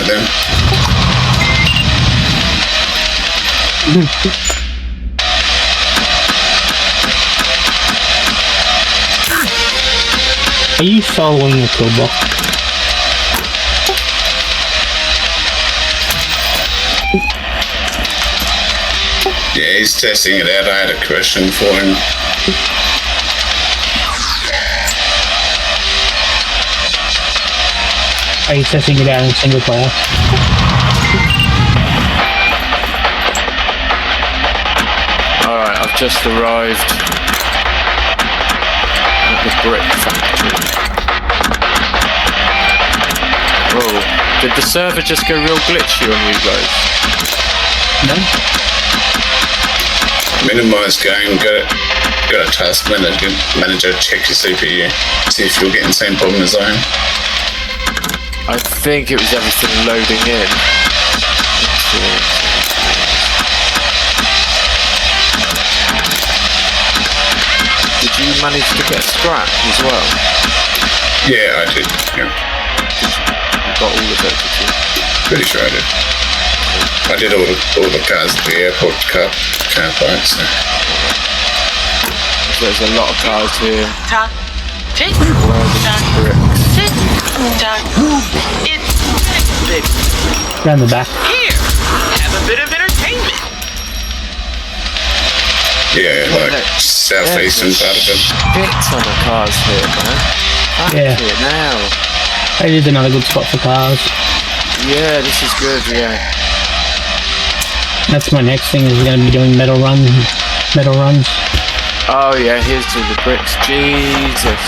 them. Are you soloing a toolbox? Yeah, he's testing it out. I had a question for him. Are you testing it out in single player? Alright, I've just arrived at the brick factory. Whoa, did the server just go real glitchy on you guys? No? Minimize game, go to task manager, check your CPU, see if you're getting the same problem as I am. I think it was everything loading in. Did you manage to get scrap as well? Yeah, I did. Yeah. You got all of it, did you? Pretty sure I did. I did all the cars at the airport car park, so. There's a lot of cars here. Tock, tick, tock, tick, tock. It's big. Around the back. Here, have a bit of entertainment. Yeah, like southeastern part of it. Shit ton of cars here, man. Yeah. Here now. That is another good spot for cars. Yeah, this is good, yeah. That's my next thing, is going to be doing metal runs. Oh yeah, here's to the bricks. Jesus.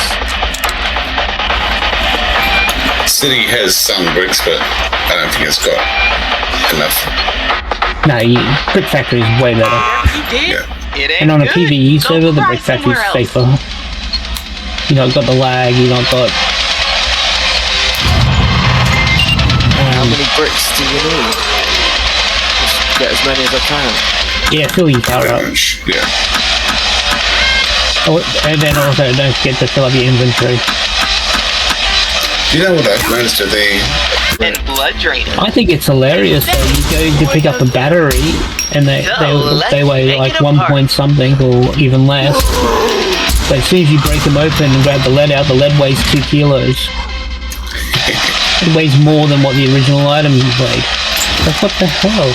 City has some bricks, but I don't think it's got enough. No, Brick Factory is way better. Whatever you did, Yeah. it ain't And on a good. PvE Go server, the try Brick Factory is somewhere else. safer. You know, it's got the lag, you know, got... How many bricks do you need? Just get as many as I can. Yeah, fill your car up. Pretty much, yeah. Oh, and then also don't forget to fill up your inventory. Do you know what I've noticed with the... And blood draining. I think it's hilarious though. You go to pick up a battery and they weigh like 1 point something or even less. But as soon as you break them open and grab the lead out, the lead weighs 2 kilos. It weighs more than what the original item weighed. So what the hell?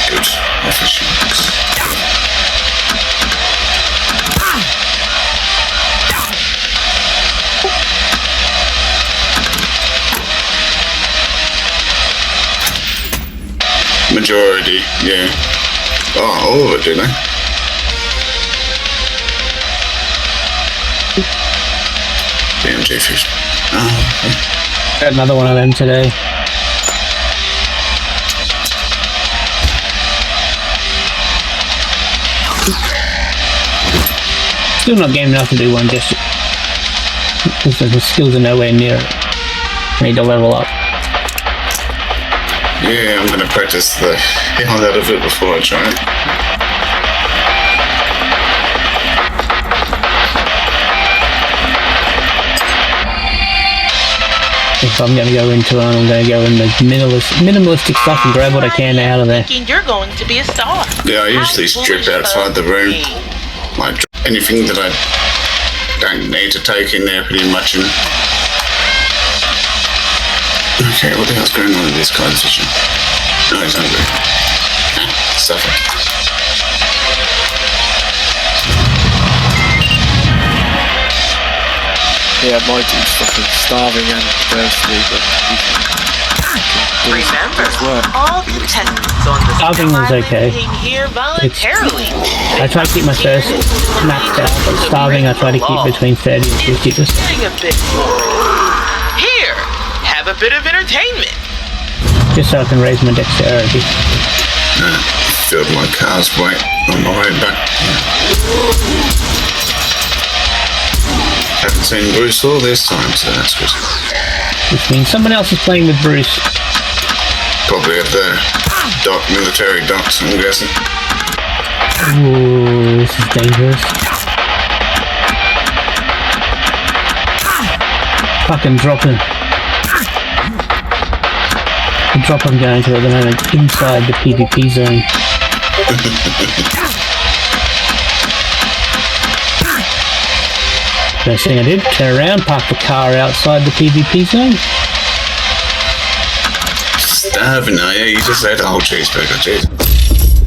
Good. Efficient. Majority, yeah. Oh, all of it, didn't they? BMG fish. Oh, Got another one of them today. Still not game enough to do one just because the skills are nowhere near it. I need to level up. yeah, I'm gonna practice the hell out of it before I try it. If I'm going to go into it, I'm going to go in the minimalistic stuff and grab what I can out of there. Thinking you're going to be a star. Yeah, I usually strip outside the room. Like anything that I don't need to take in there pretty much. And okay, what the hell's going on with this guy's vision? No, he's hungry. Suffer. Yeah, my dude's fucking starving and thirsty, but he can Remember, work. all contestants on the Starving was okay. came here voluntarily. I try to keep my thirst maxed out, but starving I try to keep between 30 and 50%. Getting a bit bored. Here, have a bit of entertainment. Just so I can raise my dexterity. Filled my car's weight on my way back. Haven't seen Bruce all this time, so that's good. Which means someone else is playing with Bruce. Probably at the military docks, I'm guessing. Ooh, this is dangerous. this. Fucking dropping. The drop I'm going to at the moment inside the PvP zone. First thing I did, turn around, park the car outside the PvP zone. Starving, are you? You just ate a whole cheeseburger, jeez.